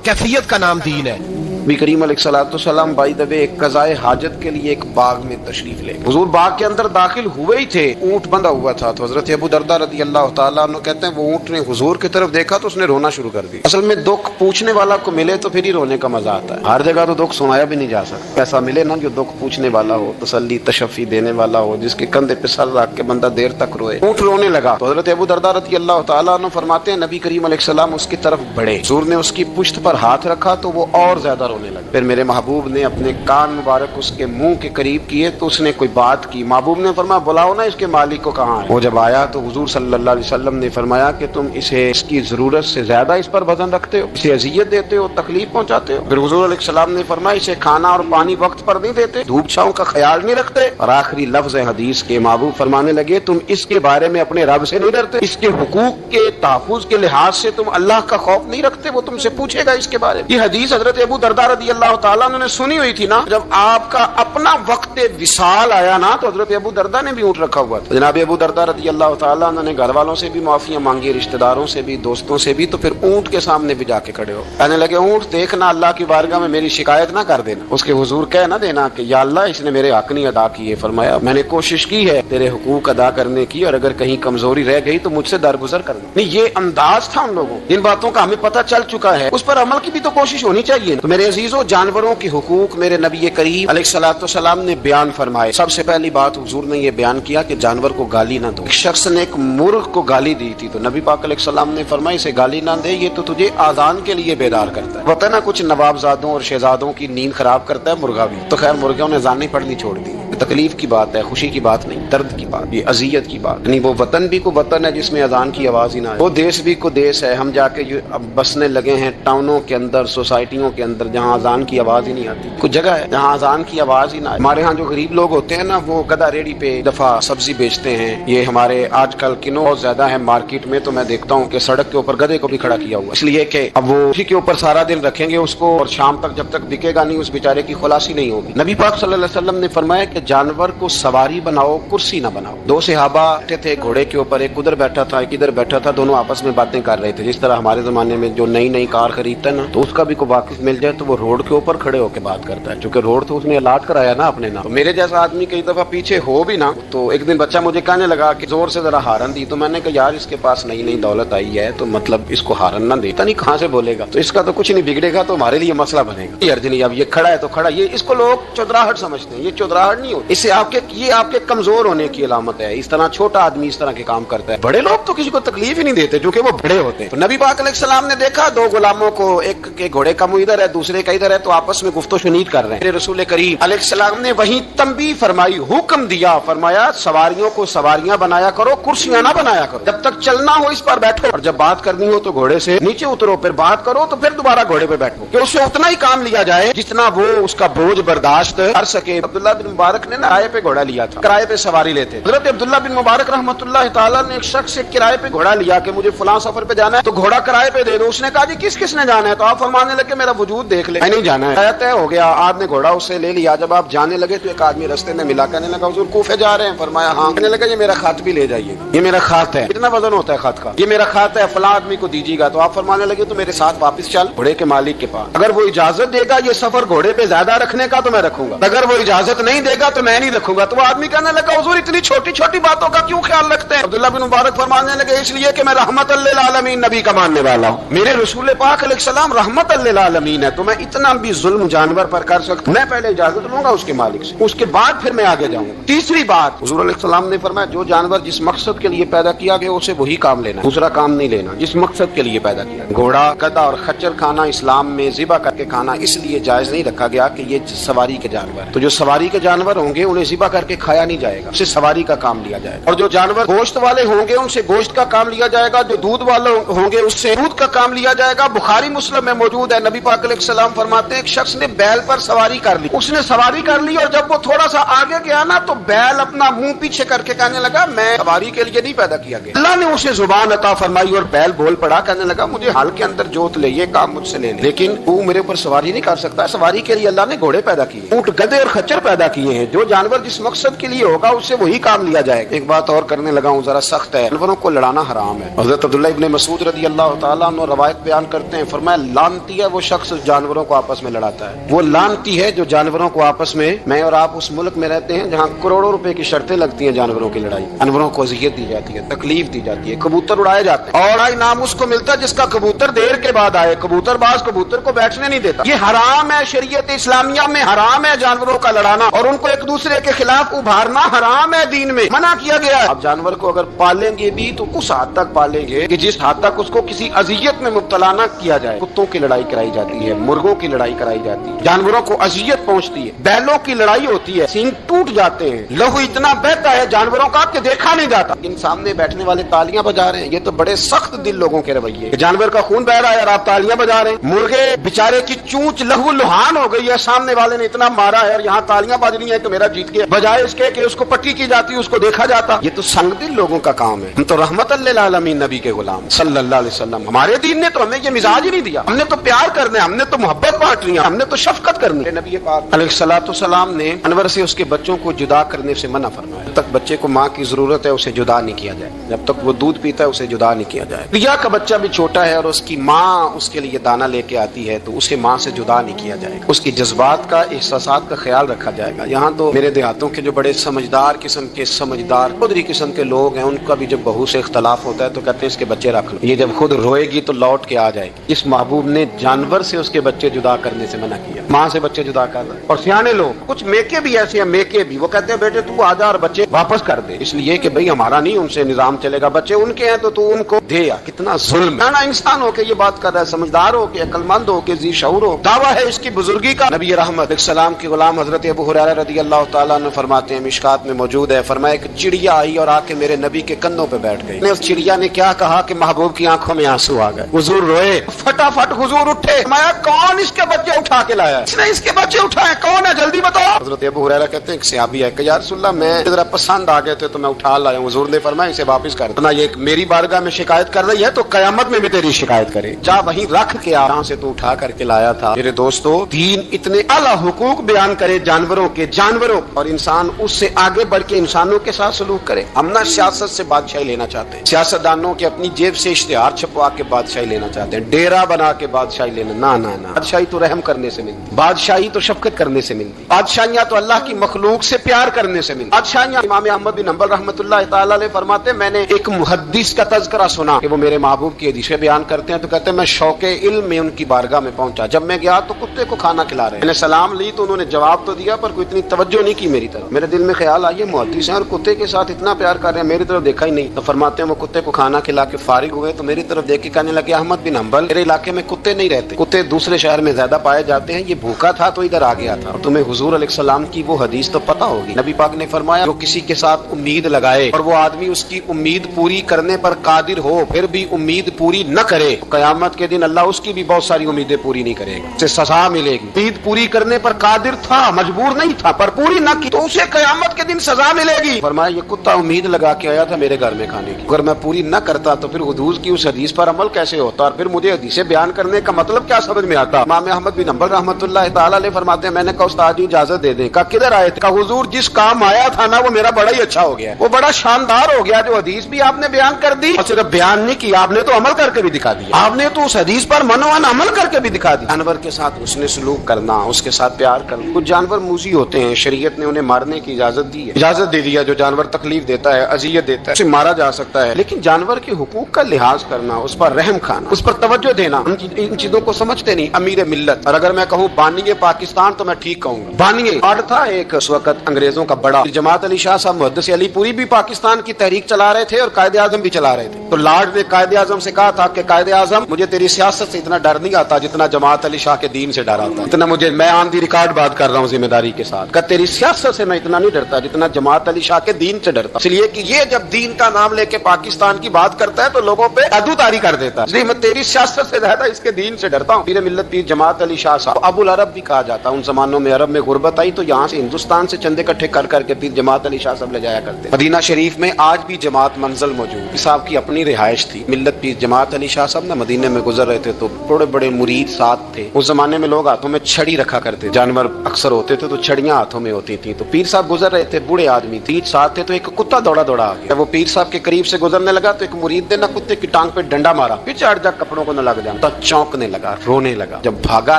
کیفیت کا نام دین ہے. نبی کریم علیہ الصلوۃ والسلام بائی دا وے ایک قضائے حاجت کے لیے ایک باغ میں تشریف لے گئے. حضور باغ کے اندر داخل ہوئے ہی تھے، اونٹ بندھا ہوا تھا. تو حضرت ابو درداء رضی اللہ تعالیٰ عنہ کہتے ہیں وہ اونٹ نے حضور کی طرف دیکھا تو اس نے رونا شروع کر دیا. اصل میں دکھ پوچھنے والا کو ملے تو پھر ہی رونے کا مزہ آتا ہے. ہر جگہ تو دکھ سنایا بھی نہیں جا سکتا. ایسا ملے نا جو دکھ پوچھنے والا ہو، تسلی تشفی دینے والا ہو، جس کے کندھے پہ سر رکھ کے بندہ دیر تک روئے. اونٹ رونے لگا تو حضرت ابو درداء رضی اللہ تعالیٰ عنہ فرماتے ہیں نبی کریم علیہ السلام اس کی طرف بڑھے. حضور نے اس کی پشت پر ہاتھ رکھا تو وہ اور زیادہ رونے لگا. پھر میرے محبوب نے اپنے کان مبارک اس کے منہ کے قریب کیے تو اس نے کوئی بات کی. محبوب نے فرمایا بلاؤ نا اس کے مالک کو کہاں ہے. وہ جب آیا تو حضور صلی اللہ علیہ وسلم نے فرمایا کہ تم اسے اس کی ضرورت سے زیادہ اس پر وزن رکھتے ہو, اسے اذیت دیتے ہو, تکلیف پہنچاتے ہو. پھر حضور علیہ السلام نے فرمایا اسے کھانا اور پانی وقت پر نہیں دیتے, دھوپ چھاؤں کا خیال نہیں رکھتے. اور آخری لفظ حدیث کے محبوب فرمانے لگے تم اس کے بارے میں اپنے رب سے نہیں ڈرتے, اس کے حقوق کے تحفظ کے لحاظ سے تم اللہ کا خوف نہیں رکھتے, وہ تم سے پوچھے گا اس کے بارے میں. یہ حدیث حضرت ابو درداء رضی اللہ تعالیٰ عنہ نے سنی ہوئی تھی نا. جب آپ کا اپنا وقت وصال آیا نا تو حضرت ابو درداء نے بھی اونٹ رکھا ہوا تھا. جناب ابو درداء رضی اللہ تعالیٰ عنہ نے گھر والوں سے بھی معافیاں مانگی, رشتہ داروں سے بھی, دوستوں سے بھی. تو پھر اونٹ کے سامنے بھی جا کے کھڑے ہو, کہنے لگے اونٹ دیکھنا اللہ کی بارگاہ میں میری شکایت نہ کر دینا, اس کے حضور کہہ نہ دینا کہ یا اللہ اس نے میرے حق نہیں ادا کیے. فرمایا میں نے کوشش کی ہے تیرے حقوق ادا کرنے کی, اور اگر کہیں کمزوری رہ گئی تو مجھ سے درگزر کر دیں. نہیں, یہ انداز تھا ان لوگوں, جن باتوں کا ہمیں پتہ چل چکا ہے اس پر عمل کی بھی تو کوشش ہونی چاہیے. تو میرے عزیزوں, جانوروں کے حقوق میرے نبی کریم علیہ الصلوۃ والسلام نے بیان فرمائے. سب سے پہلی بات حضور نے یہ بیان کیا کہ جانور کو گالی نہ دو. ایک شخص نے ایک مرغ کو گالی دی تھی تو نبی پاک علیہ السلام نے فرمایا اسے گالی نہ دے, یہ تو تجھے آذان کے لیے بیدار کرتا ہے. پتہ نا کچھ نوابزادوں اور شہزادوں کی نیند خراب کرتا ہے مرغا بھی. تو خیر مرغوں نے اذان نہیں پڑھنی چھوڑ دی. تکلیف کی بات ہے, خوشی کی بات نہیں, درد کی بات, یہ اذیت کی بات. یعنی وہ وطن بھی کو وطن ہے جس میں اذان کی آواز ہی نہ آئے, وہ دیش بھی کو دیش ہے. ہم جا کے اب بسنے لگے ہیں ٹاؤنوں کے اندر, سوسائٹیوں کے اندر جہاں اذان کی آواز ہی نہیں آتی. کچھ جگہ ہے جہاں اذان کی آواز ہی نہ آئے. ہمارے ہاں جو غریب لوگ ہوتے ہیں نا وہ گدا ریڑھی پہ دفعہ سبزی بیچتے ہیں. یہ ہمارے آج کل کنو بہت زیادہ ہے مارکیٹ میں, تو میں دیکھتا ہوں کہ سڑک کے اوپر گدے کو بھی کھڑا کیا ہوا, اس لیے کہ اب وہ اسی کے اوپر سارا دن رکھیں گے اس کو, اور شام تک جب تک بکے گا نہیں اس بیچارے کی خلاصی نہیں ہوگی. نبی پاک صلی اللہ علیہ وسلم نے فرمایا کہ جانور کو سواری بناؤ, کرسی نہ بناؤ. دو صحابہ بیٹھے تھے گھوڑے کے اوپر, ایک ادھر بیٹھا تھا ایک ادھر بیٹھا تھا, دونوں آپس میں باتیں کر رہے تھے. جس طرح ہمارے زمانے میں جو نئی نئی کار خریدتا ہے نا تو اس کا بھی کوئی واقف مل جائے تو وہ روڈ کے اوپر کھڑے ہو کے بات کرتا ہے, چونکہ روڈ تو اس نے الاٹ کرایا نا اپنے نام. تو میرے جیسا آدمی کئی دفعہ پیچھے ہو بھی نا, تو ایک دن بچہ مجھے کہنے لگا کہ زور سے ذرا ہارن دی. تو میں نے کہا یار اس کے پاس نئی نئی دولت آئی ہے تو مطلب اس کو ہارن نہ دیتا, نہیں کہاں سے بولے گا, تو اس کا تو کچھ نہیں بگڑے گا, تو ہمارے لیے مسئلہ بنے گا. یار جی اب یہ کھڑا ہے تو کھڑا, یہ اس کو لوگ چودراہٹ سمجھتے ہیں. یہ چودراہٹ نہیں ہوتی, اس سے یہ آپ کے کمزور ہونے کی علامت ہے. اس طرح چھوٹا آدمی اس طرح کے کام کرتا ہے. بڑے لوگ تو کسی کو تکلیف ہی نہیں دیتے کیونکہ وہ بڑے ہوتے ہیں. تو نبی پاک علیہ السلام نے دیکھا دو غلاموں کو, ایک کے گھوڑے کا منہ ادھر ہے دوسرے کا ادھر ہے, تو آپس میں گفت و شنید کر رہے ہیں. میرے رسول کریم علیہ السلام نے وہیں تنبیہ فرمائی, حکم دیا, فرمایا سواریوں کو سواریاں بنایا کرو, کرسیاں نہ بنایا کرو. جب تک چلنا ہو اس پر بیٹھو, اور جب بات کرنی ہو تو گھوڑے سے نیچے اترو, پھر بات کرو تو پھر دوبارہ گھوڑے پہ بیٹھو, کہ اس سے اتنا ہی کام لیا جائے جتنا وہ اس کا بوجھ برداشت کر سکے. عبداللہ بن مبارک نے کرائے پہ گھوڑا لیا تھا, کرائے پہ سواری لیتے. حضرت عبداللہ بن مبارک رحمۃ اللہ تعالیٰ نے ایک شخص سے کرائے پہ گھوڑا لیا کہ مجھے فلاں سفر پہ جانا ہے تو گھوڑا کرائے پہ دے دو. اس نے کہا جی کس کس نے جانا ہے, تو آپ فرمانے لگے میرا وجود دیکھ لے, میں نہیں جانا ہے. طے ہو گیا, آپ نے گھوڑا اس سے لے لیا. جب آپ جانے لگے تو ایک آدمی رستے میں ملا, کہنے لگا حضور کوفے جا رہے ہیں؟ فرمایا ہاں. کہنے لگا یہ میرا خط بھی لے جائیے, یہ میرا خط ہے. کتنا وزن ہوتا ہے خط کا؟ یہ میرا خط ہے, فلاں آدمی کو دیجیے گا. تو آپ فرمانے لگے تو میرے ساتھ واپس چل گھوڑے کے مالک کے پاس, اگر وہ اجازت دے گا یہ سفر گھوڑے پہ زیادہ رکھنے کا تو میں رکھوں گا, اگر وہ اجازت نہیں دے گا تو میں نہیں رکھوں گا. تو وہ آدمی کہنے لگا حضور اتنی چھوٹی چھوٹی باتوں کا کیوں خیال رکھتے ہیں؟ عبداللہ بن مبارک فرمانے لگے اس لیے کہ میں رحمت للعالمین نبی کا ماننے والا ہوں. میرے رسول پاک علیہ السلام رحمت للعالمین ہے, تو میں اتنا بھی ظلم جانور پر کر سکتا ہوں. میں پہلے اجازت لوں گا اس کے مالک سے, اس کے بعد پھر میں آگے جاؤں گا. تیسری بات, حضور علیہ السلام نے فرمایا جو جانور جس مقصد کے لیے پیدا کیا گیا اسے وہی کام لینا, دوسرا کام نہیں لینا. جس مقصد کے لیے پیدا کیا, گھوڑا گدھا اور خچر کھانا اسلام میں ذبح کر کے کھانا اس لیے جائز نہیں رکھا گیا کہ یہ سواری کے جانور ہیں. تو جو سواری کے جانور ہوں گے انہیں ذبح کر کے کھایا نہیں جائے گا, اسے سواری کا کام لیا جائے گا. اور جو جانور گوشت والے ہوں گے ان سے گوشت کا کام لیا جائے گا, جو دودھ والے ہوں گے اس سے دودھ کا کام لیا جائے گا. بخاری مسلم میں موجود ہے, نبی پاک علیہ السلام فرماتے ہیں ایک شخص نے بیل پر سواری کر لی, اس نے سواری کر لی اور جب وہ تھوڑا سا آگے گیا نا تو بیل اپنا منہ پیچھے کر کے کہنے لگا میں سواری کے لیے نہیں پیدا کیا گیا. اللہ نے اسے زبان عطا فرمائی اور بیل بول پڑا, کہنے لگا مجھے حال کے اندر جوت لے, یہ کام مجھ سے لے لے, لیکن وہ میرے اوپر سواری نہیں کر سکتا. سواری کے لیے اللہ نے گھوڑے پیدا کیے, اونٹ گدھے اور خچر پیدا کیے ہیں. جو جانور جس مقصد کے لیے ہوگا اس سے وہی کام لیا جائے گا. ایک بات اور کرنے لگا ہوں, ذرا سخت ہے, جانوروں کو لڑانا حرام ہے. حضرت عبداللہ ابن مسعود رضی اللہ تعالیٰ عنہ روایت بیان کرتے ہیں, فرمایا لعنتی ہے وہ شخص جانوروں کو آپس میں لڑاتا ہے. وہ لعنتی ہے جو جانوروں کو آپس میں, میں اور آپ اس ملک میں رہتے ہیں جہاں کروڑوں روپے کی شرطیں لگتی ہیں جانوروں کی لڑائی, جانوروں کو اذیت دی جاتی ہے, تکلیف دی جاتی ہے, کبوتر اڑائے جاتے ہیں, اور انعام اس کو ملتا ہے جس کا کبوتر دیر کے بعد آئے. کبوتر باز کبوتر کو بیٹھنے نہیں دیتا. یہ حرام ہے, شریعت اسلامیہ میں حرام ہے جانوروں کا لڑانا, اور ان کو ایک ایک دوسرے کے خلاف ابھارنا حرام ہے، دین میں منع کیا گیا ہے۔ اب جانور کو اگر پالیں گے بھی تو اس حد تک پالیں گے کہ جس حد تک اس کو کسی اذیت میں مبتلا نہ کیا جائے۔ کتوں کی لڑائی کرائی جاتی ہے، مرغوں کی لڑائی کرائی جاتی ہے، جانوروں کو اذیت پہنچتی ہے، بیلوں کی لڑائی ہوتی ہے، سینگ ٹوٹ جاتے ہیں، لہو اتنا بہتا ہے جانوروں کا کہ دیکھا نہیں جاتا۔ ان سامنے بیٹھنے والے تالیاں بجا رہے ہیں، یہ تو بڑے سخت دل لوگوں کے رویے، جانور کا خون بہ رہا ہے اور آپ تالیاں بجا رہے ہیں۔ مرغے بیچارے کی چونچ لہو لہان ہو گئی ہے، سامنے والے نے اتنا مارا ہے اور یہاں تالیاں بج رہی ہیں کہ میرا جیت گیا، بجائے اس کے کہ اس کو پٹی کی جاتی، اس کو دیکھا جاتا۔ یہ تو سنگ دل لوگوں کا کام ہے۔ ہم تو رحمت للعالمین نبی کے غلام صلی اللہ علیہ وسلم، ہمارے دین نے تو ہمیں یہ مزاج ہی نہیں دیا، ہم نے تو پیار کرنا ہے، ہم نے تو محبت بانٹنی ہے، ہم نے تو شفقت کرنی ہے۔ نبی پاک علیہ الصلوۃ والسلام نے انور سے اس کے بچوں کو جدا کرنے سے منع فرمایا۔ جب تک بچے کو ماں کی ضرورت ہے اسے جدا نہیں کیا جائے، جب تک وہ دودھ پیتا ہے اسے جدا نہیں کیا جائے۔ ریا کا بچہ بھی چھوٹا ہے اور اس کی ماں اس کے لیے دانہ لے کے آتی ہے تو اسے ماں سے جدا نہیں کیا جائے گا، اس کی جذبات کا، احساسات کا خیال رکھا جائے گا۔ یہاں تو میرے دیہاتوں کے جو بڑے سمجھدار قسم کے، سمجھدار قدری قسم کے لوگ ہیں، ان کا بھی جب بہو سے اختلاف ہوتا ہے تو کہتے ہیں اس کے بچے رکھ لو، یہ جب خود روئے گی تو لوٹ کے آ جائے گی۔ اس محبوب نے جانور سے اس کے بچے جدا کرنے سے منع کیا، ماں سے بچے جدا کر رہا ہے۔ اور سیانے لوگ، کچھ میکے بھی ایسے ہیں، میکے بھی، وہ کہتے ہیں بیٹے تو آ جا اور بچے واپس کر دے، اس لیے کہ بھئی ہمارا نہیں ان سے نظام چلے گا، بچے ان کے ہیں تو ان کو دے۔ کتنا ظلم ہے نا، انسان ہو کے یہ بات کر رہا ہے، سمجھدار ہو کے، عقل مند ہو کے، ذی شعور ہو، دعویٰ ہے اس کی بزرگی کا۔ نبی رحمت علیہ السلام کے غلام حضرت ابو ہریرہ رضی اللہ تعالیٰ عنہ فرماتے ہیں، مشکات میں موجود ہے، فرمایا ایک چڑیا آئی اور آ کے میرے نبی کے کندھوں پہ بیٹھ گئی۔ اس چڑیا نے کیا کہا کہ محبوب کی آنکھوں میں آنسو آ گئے، حضور روئے، فٹافٹ حضور اٹھے، فرمایا کون اس کے بچے اٹھا کے لایا؟ اس نے اس کے بچے اٹھائے، کون ہے جلدی بتاؤ۔ حضرت ابو ہریرہ کہتے ہیں ایک صحابی ہے کہ یا رسول اللہ میں ذرا پسند آ گئے تھے تو میں اٹھا لایا ہوں، حضور نے فرمایا اسے واپس کر دو، یہ میری بارگاہ میں شکایت کر رہی ہے تو قیامت میں بھی تیری شکایت کرے، جا وہیں رکھ کے آ، جہاں سے تو اٹھا کر کے لایا تھا۔ میرے دوستو، دین اتنے اعلیٰ حقوق بیان کرے جانوروں کے، جانوروں، اور انسان اس سے آگے بڑھ کے انسانوں کے ساتھ سلوک کرے۔ ہم نہ سیاست سے بادشاہی لینا چاہتے ہیں، سیاستدانوں کے اپنی جیب سے اشتہار چھپوا کے بادشاہی لینا چاہتے ہیں، ڈیرا بنا کے بادشاہی لینا، نہ۔ بادشاہی تو رحم کرنے سے ملتی، بادشاہی تو شفقت کرنے سے ملتی، بادشاہیاں تو اللہ کی مخلوق سے پیار کرنے سے ملتی، بادشاہیاں۔ امام احمد بن حنبل رحمۃ اللہ تعالیٰ علیہ فرماتے ہیں میں نے ایک محدث کا تذکرہ سنا کہ وہ میرے محبوب کی حدیثیں بیان کرتے ہیں تو کہتے ہیں میں شوق علم میں ان کی بارگاہ میں پہنچا، جب میں گیا تو کتے کو کھانا کھلا رہے ہیں، میں نے سلام لی تو انہوں نے جواب تو دیا پر کوئی اتنی توجہ نہیں کی میری طرف۔ میرے دل میں خیال آیا محدث ہیں اور کتے کے ساتھ اتنا پیار کر رہے ہیں، میری طرف دیکھا ہی نہیں۔ تو فرماتے ہیں وہ کتے کو کھانا کھلا کے فارغ ہوئے تو میری طرف دیکھ کے کہنے لگے احمد بن حنبل میرے علاقے میں کتے نہیں رہتے، کتے دوسرے شہر میں زیادہ پائے جاتے ہیں، یہ بھوکا تھا تو ادھر آ گیا تھا۔ اور تمہیں حضور علیہ السلام کی وہ حدیث تو پتہ ہوگی، نبی پاک نے فرمایا جو کسی کے ساتھ امید لگائے اور وہ آدمی اس کی امید پوری کرنے پر قادر ہو پھر بھی امید پوری نہ کرے، قیامت کے دن اللہ اس کی بھی بہت ساری امیدیں پوری نہیں کرے گا، اسے سزا ملے گی۔ امید پوری کرنے پر قادر تھا، مجبور نہیں تھا، پر پوری نہ کی تو اسے قیامت کے دن سزا ملے گی۔ فرمایا یہ کتا امید لگا کے آیا تھا میرے گھر میں کھانے کی، اگر میں پوری نہ کرتا تو پھر حضور کی اس حدیث پر عمل کیسے ہوتا اور پھر مجھے حدیثیں بیان کرنے کا مطلب کیا سمجھ میں آتا۔ امام احمد بن حنبل رحمۃ اللہ تعالیٰ علیہ فرماتے ہیں میں نے کہا استاد جی اجازت دے دیں، کہا کدھر آئے تھے؟ کہا حضور جس کام آیا تھا نا وہ میرا بڑا ہی اچھا ہو گیا، وہ بڑا شاندار ہو گیا، جو حدیث بھی آپ نے بیان کر دی اور صرف بیان نہیں کی، آپ نے تو عمل کر کے بھی دکھا دیا، آپ نے تو اس حدیث پر منوان عمل کر کے بھی دکھا دیا۔ جانور کے ساتھ اس نے سلوک کرنا، اس کے ساتھ پیار کرنا۔ کچھ جانور موذی ہوتے ہیں، شریعت نے انہیں مارنے کی اجازت دی ہے، اجازت دے دیا، جو جانور تکلیف دیتا ہے، اذیت دیتا ہے اسے مارا جا سکتا ہے، لیکن جانور کے حقوق کا لحاظ کرنا، اس پر رحم کھانا، اس پر توجہ دینا، ان چیزوں کو سمجھتے نہیں امیر ملت۔ اور اگر میں کہوں بانی پاکستان تو میں ٹھیک کہوں گا، بانی آرڈ تھا ایک اس وقت انگریزوں کا بڑا، جماعت علی شاہ صاحب محدث علی پوری بھی پاکستان کی تحریک چلا رہے تھے اور قائد اعظم بھی چلا رہے تھے، تو لارڈ نے قائد اعظم سے کہا تھا کہ قائد اعظم مجھے تیری سیاست سے اتنا ڈر نہیں آتا جتنا جماعت علی شاہ کے دین سے ڈر آتا، اتنا مجھے، میں آن دی ریکارڈ بات کر رہا ہوں ذمہ داری کے ساتھ، کہ تیری سیاست سے میں اتنا نہیں ڈرتا جتنا جماعت علی شاہ کے دین سے ڈرتا، اس لیے کہ یہ جب دین کا نام لے کے پاکستان کی بات کرتا ہے تو لوگوں پہ عدو تاری کر دیتا ہے، اس لیے میں تیری سیاست سے زیادہ اس کے دین سے ڈرتا ہوں۔ پیر ملت پیر جماعت علی شاہ صاحب ابو العرب بھی کہا جاتا، ان زمانوں میں عرب میں غربت آئی تو یہاں سے ہندوستان سے چندے اکٹھے کر کر کے پیر جماعت علی شاہ صاحب لے جایا کرتے۔ مدینہ شریف میں آج بھی جماعت منزل موجود، صاحب کی اپنی رہائش تھی، ملت پیر جماعت علی شاہ صاحب نہ مدینے میں گزر رہے تھے تو بڑے بڑے مرید ساتھ تھے، اس زمانے میں لوگ ہاتھوں میں چھڑی رکھا کرتے، جانور اکثر ہوتے تھے تو چھڑیاں ہاتھوں میں ہوتی تھیں، تو پیر صاحب گزر رہے تھے، بوڑھے آدمی تیر ساتھ تھے تو ایک کتا دوڑا دوڑا آ گیا، وہ پیر صاحب کے قریب سے گزرنے لگا تو ایک مرید نے نہ کتے کی ٹانگ پہ ڈنڈا مارا، پھر چڑھ جا کپڑوں کو نہ لگ جانا، تو چونکنے لگا، رونے لگا، جب بھاگا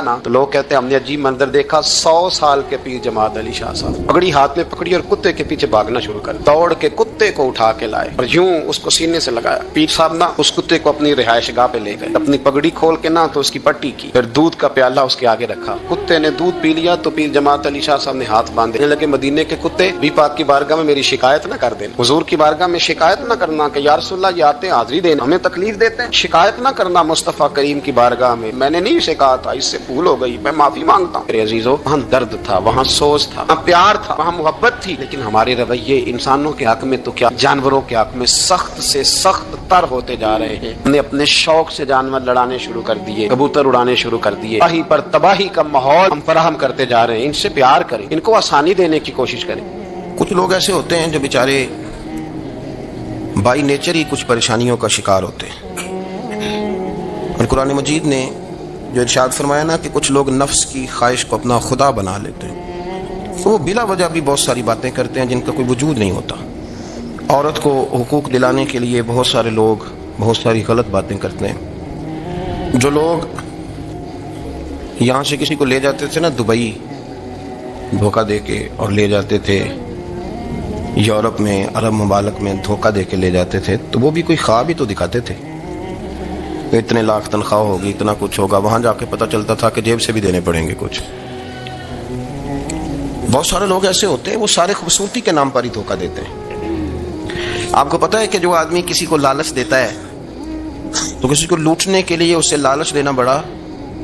نا تو لوگ کہتے ہیں ہم نے عجیب منظر دیکھا، 100 سال کے پیر جماعت علی شاہ صاحب پگڑی ہاتھ میں پکڑی اور کتے کے پیچھے بھاگنا شروع کر، دوڑ کے کتے کو اٹھا کے لائے اور یوں اس کو سینے سے لگایا، پیر صاحب نا اس کتے کو اپنی رہائش گاہ پہ لے گئے، اپنی پگڑی کھول کے نا تو اس کی پٹی کی، پھر دودھ کا پیالہ اس کے آگے رکھا، کتے نے دودھ پی لیا تو پیر جماعت علی شاہ صاحب نے ہاتھ ہاتھ باندھے لگے مدینے کے کتے بھی پاک کی بارگاہ میں میری شکایت نہ کر دیں. حضور کی بارگاہ میں شکایت نہ کرنا کہ یا رسول اللہ یہ آتے ہیں حاضری دینا ہمیں تکلیف دیتے ہیں. شکایت نہ کرنا مصطفیٰ کریم کی بارگاہ میں نے نہیں اسے کہا تھا, اس سے بھول ہو گئی, میں معافی مانگتا ہوں. میرے عزیزو, وہاں درد تھا, وہاں سوز تھا, وہاں پیار تھا, وہاں محبت تھی, لیکن ہمارے رویے انسانوں کے حق میں تو کیا جانوروں کے حق میں سخت سے سخت تر ہوتے جا رہے ہیں. ہم نے اپنے شوق سے جانور لڑانے شروع کر دیے, کبوتر اڑانے شروع کر دیے. تباہی پر تباہی کا ماحول ہم فراہم کرتے جا رہے ہیں. ان سے پیار کریں, ان کو آسانی دینے کی کوشش کریں. کچھ لوگ ایسے ہوتے ہیں جو بیچارے بائی نیچر ہی کچھ پریشانیوں کا شکار ہوتے ہیں, اور قرآن مجید نے جو ارشاد فرمایا نا کہ کچھ لوگ نفس کی خواہش کو اپنا خدا بنا لیتے ہیں, وہ بلا وجہ بھی بہت ساری باتیں کرتے ہیں جن کا کوئی وجود نہیں ہوتا. عورت کو حقوق دلانے کے لیے بہت سارے لوگ بہت ساری غلط باتیں کرتے ہیں. جو لوگ یہاں سے کسی کو لے جاتے تھے نا دبئی دھوکہ دے کے, اور لے جاتے تھے یورپ میں, عرب ممالک میں دھوکہ دے کے لے جاتے تھے, تو وہ بھی کوئی خواب ہی تو دکھاتے تھے. اتنے لاکھ تنخواہ ہوگی, اتنا کچھ ہوگا. وہاں جا کے پتہ چلتا تھا کہ جیب سے بھی دینے پڑیں گے کچھ. بہت سارے لوگ ایسے ہوتے ہیں وہ سارے خوبصورتی کے نام پر ہی دھوکہ دیتے ہیں. آپ کو پتہ ہے کہ جو آدمی کسی کو لالچ دیتا ہے تو کسی کو لوٹنے کے لیے اسے لالچ دینا بڑا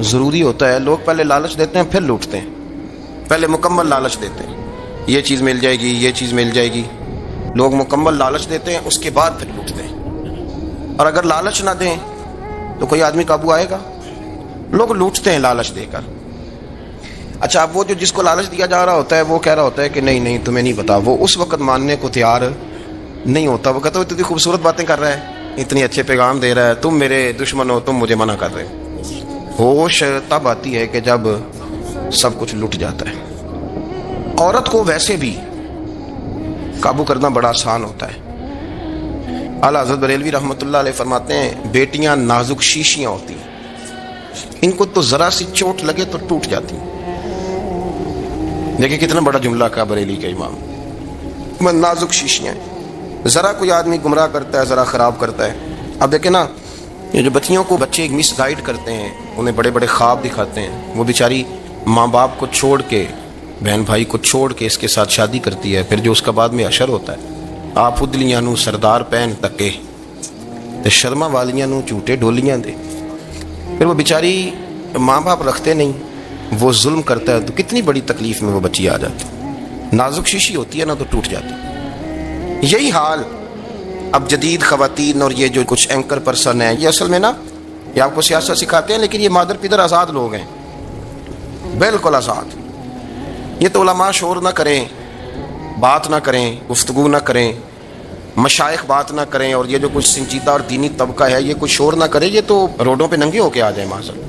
ضروری ہوتا ہے. لوگ پہلے لالچ دیتے ہیں پھر لوٹتے ہیں. پہلے مکمل لالچ دیتے ہیں, یہ چیز مل جائے گی, یہ چیز مل جائے گی. لوگ مکمل لالچ دیتے ہیں, اس کے بعد پھر لوٹتے ہیں. اور اگر لالچ نہ دیں تو کوئی آدمی قابو آئے گا؟ لوگ لوٹتے ہیں لالچ دے کر. اچھا, اب وہ جو جس کو لالچ دیا جا رہا ہوتا ہے وہ کہہ رہا ہوتا ہے کہ نہیں نہیں تمہیں نہیں پتا, وہ اس وقت ماننے کو تیار نہیں ہوتا. وہ کہتا ہے اتنی خوبصورت باتیں کر رہا ہے, اتنی اچھے پیغام دے رہا ہے, تم میرے دشمن ہو, تم مجھے منع کر رہے ہو. ہوش تب آتی ہے کہ جب سب کچھ لٹ جاتا ہے. عورت کو ویسے بھی قابو کرنا بڑا آسان ہوتا ہے. اعلیٰ حضرت بریلوی رحمۃ اللہ علیہ فرماتے ہیں بیٹیاں نازک شیشیاں ہوتی ہیں, ان کو تو ذرا سی چوٹ لگے تو ٹوٹ جاتی ہیں. دیکھیں کتنا بڑا جملہ کا بریلی کا امام, میں نازک شیشیاں ہیں. ذرا کوئی آدمی گمراہ کرتا ہے, ذرا خراب کرتا ہے. اب دیکھیں نا, یہ جو بچیوں کو بچے مس گائیڈ کرتے ہیں, انہیں بڑے بڑے خواب دکھاتے ہیں, وہ بیچاری ماں باپ کو چھوڑ کے, بہن بھائی کو چھوڑ کے اس کے ساتھ شادی کرتی ہے. پھر جو اس کا بعد میں اشر ہوتا ہے, آپ ادلیاں نو سردار پہن تکے تے شرما والیاں نو جھوٹے ڈولیاں دے. پھر وہ بیچاری ماں باپ رکھتے نہیں, وہ ظلم کرتا ہے, تو کتنی بڑی تکلیف میں وہ بچی آ جاتی. نازک شیشی ہوتی ہے نا تو ٹوٹ جاتی. یہی حال اب جدید خواتین اور یہ جو کچھ اینکر پرسن ہیں, یہ اصل میں نا یہ آپ کو سیاست سکھاتے ہیں, لیکن یہ مادر پدر آزاد لوگ ہیں, بالکل آزاد. یہ تو علماء شور نہ کریں, بات نہ کریں, گفتگو نہ کریں, مشائخ بات نہ کریں, اور یہ جو کچھ سنجیدہ اور دینی طبقہ ہے یہ کچھ شور نہ کرے, یہ تو روڈوں پہ ننگے ہو کے آ جائیں. معذر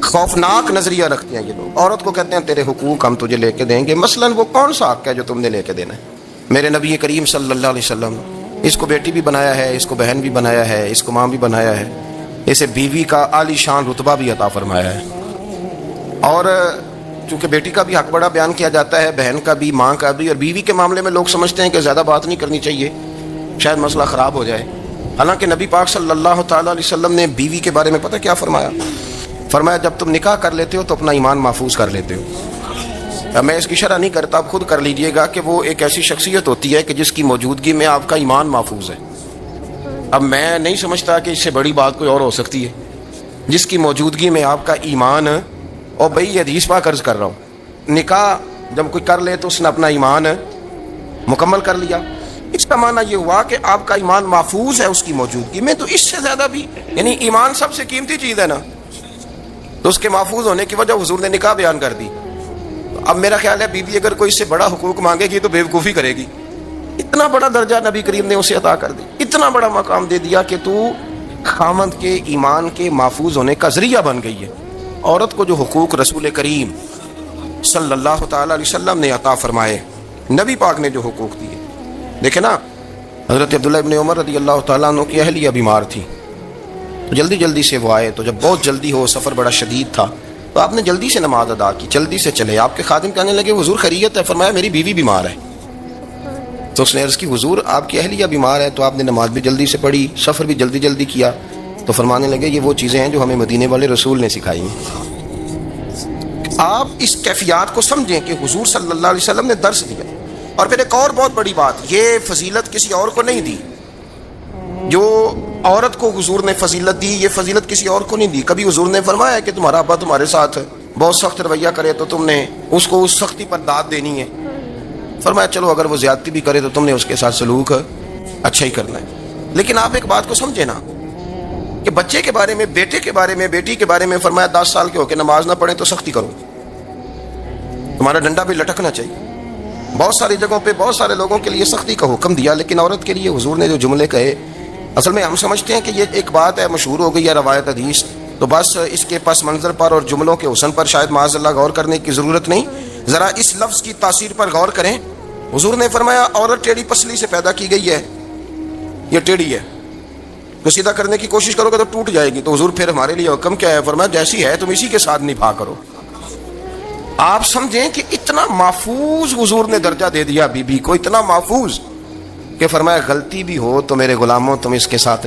خوفناک نظریہ رکھتے ہیں یہ لوگ. عورت کو کہتے ہیں تیرے حقوق ہم تجھے لے کے دیں گے. مثلاً وہ کون سا حق ہے جو تم نے لے کے دینا ہے؟ میرے نبی کریم صلی اللہ علیہ وسلم اس کو بیٹی بھی بنایا ہے, اس کو بہن بھی بنایا ہے, اس کو ماں بھی بنایا ہے, اسے بیوی کا عالی شان رتبہ بھی عطا فرمایا ہے. اور چونکہ بیٹی کا بھی حق بڑا بیان کیا جاتا ہے, بہن کا بھی, ماں کا بھی, اور بیوی کے معاملے میں لوگ سمجھتے ہیں کہ زیادہ بات نہیں کرنی چاہیے, شاید مسئلہ خراب ہو جائے. حالانکہ نبی پاک صلی اللہ تعالیٰ علیہ وسلم نے بیوی کے بارے میں پتہ کیا فرمایا؟ فرمایا جب تم نکاح کر لیتے ہو تو اپنا ایمان محفوظ کر لیتے ہو. میں اس کی شرح نہیں کرتا, آپ خود کر لیجئے گا کہ وہ ایک ایسی شخصیت ہوتی ہے کہ جس کی موجودگی میں آپ کا ایمان محفوظ ہے. اب میں نہیں سمجھتا کہ اس سے بڑی بات کوئی اور ہو سکتی ہے, جس کی موجودگی میں آپ کا ایمان, اور بھائی یہ حدیث پاک عرض کر رہا ہوں, نکاح جب کوئی کر لے تو اس نے اپنا ایمان مکمل کر لیا. اس کا معنی یہ ہوا کہ آپ کا ایمان محفوظ ہے اس کی موجودگی میں. تو اس سے زیادہ بھی, یعنی ایمان سب سے قیمتی چیز ہے نا, تو اس کے محفوظ ہونے کی وجہ حضور نے نکاح بیان کر دی. اب میرا خیال ہے بیوی اگر کوئی اس سے بڑا حقوق مانگے گی تو بیوقوفی کرے گی. اتنا بڑا درجہ نبی کریم نے اسے عطا کر دی, اتنا بڑا مقام دے دیا کہ تو خامند کے ایمان کے محفوظ ہونے کا ذریعہ بن گئی ہے. عورت کو جو حقوق رسول کریم صلی اللہ تعالی علیہ وسلم نے عطا فرمائے, نبی پاک نے جو حقوق دیے. دیکھیں نا, حضرت عبداللہ ابن عمر رضی اللہ تعالیٰ عنہ کی اہلیہ بیمار تھی, تو جلدی جلدی سے وہ آئے. تو جب بہت جلدی ہو, سفر بڑا شدید تھا, تو آپ نے جلدی سے نماز ادا کی, جلدی سے چلے. آپ کے خادم کہنے لگے حضور خیریت ہے؟ فرمایا میری بیوی بیمار ہے. تو اس نے عرض کی حضور آپ کی اہلیہ بیمار ہے. تو آپ نے نماز بھی جلدی سے پڑھی, سفر بھی جلدی جلدی کیا. تو فرمانے لگے یہ وہ چیزیں ہیں جو ہمیں مدینے والے رسول نے سکھائی ہیں. آپ اس کیفیات کو سمجھیں کہ حضور صلی اللہ علیہ وسلم نے درس دیا. اور پھر ایک اور بہت بڑی بات، یہ فضیلت کسی اور کو نہیں دی. جو عورت کو حضور نے فضیلت دی، یہ فضیلت کسی اور کو نہیں دی. کبھی حضور نے فرمایا کہ تمہارا ابا تمہارے ساتھ بہت سخت رویہ کرے تو تم نے اس کو اس سختی پر داد دینی ہے. فرمایا چلو اگر وہ زیادتی بھی کرے تو تم نے اس کے ساتھ سلوک اچھا ہی کرنا ہے. لیکن آپ ایک بات کو سمجھے نا کہ بچے کے بارے میں، بیٹے کے بارے میں، بیٹی کے بارے میں فرمایا 10 سال کے ہو کے نماز نہ پڑھیں تو سختی کرو، تمہارا ڈنڈا بھی لٹکنا چاہیے. بہت ساری جگہوں پہ بہت سارے لوگوں کے لیے سختی کا حکم دیا، لیکن عورت کے لیے حضور نے جو جملے کہے، اصل میں ہم سمجھتے ہیں کہ یہ ایک بات ہے، مشہور ہو گئی ہے روایت حدیث، تو بس اس کے پس منظر پر اور جملوں کے حسن پر شاید معاذ اللہ غور کرنے کی ضرورت نہیں. ذرا اس لفظ کی تاثیر پر غور کریں. حضور نے فرمایا عورت ٹیڑھی پسلی سے پیدا کی گئی ہے، یہ ٹیڑھی ہے، تو سیدھا کرنے کی کوشش کرو گے تو ٹوٹ جائے گی. تو حضور پھر ہمارے لیے حکم کیا ہے؟ فرمایا جیسی ہے تم اسی کے ساتھ نبھا کرو. آپ سمجھیں کہ اتنا محفوظ حضور نے درجہ دے دیا بی بی کو، اتنا محفوظ کہ فرمایا غلطی بھی ہو تو میرے غلاموں تم اس کے ساتھ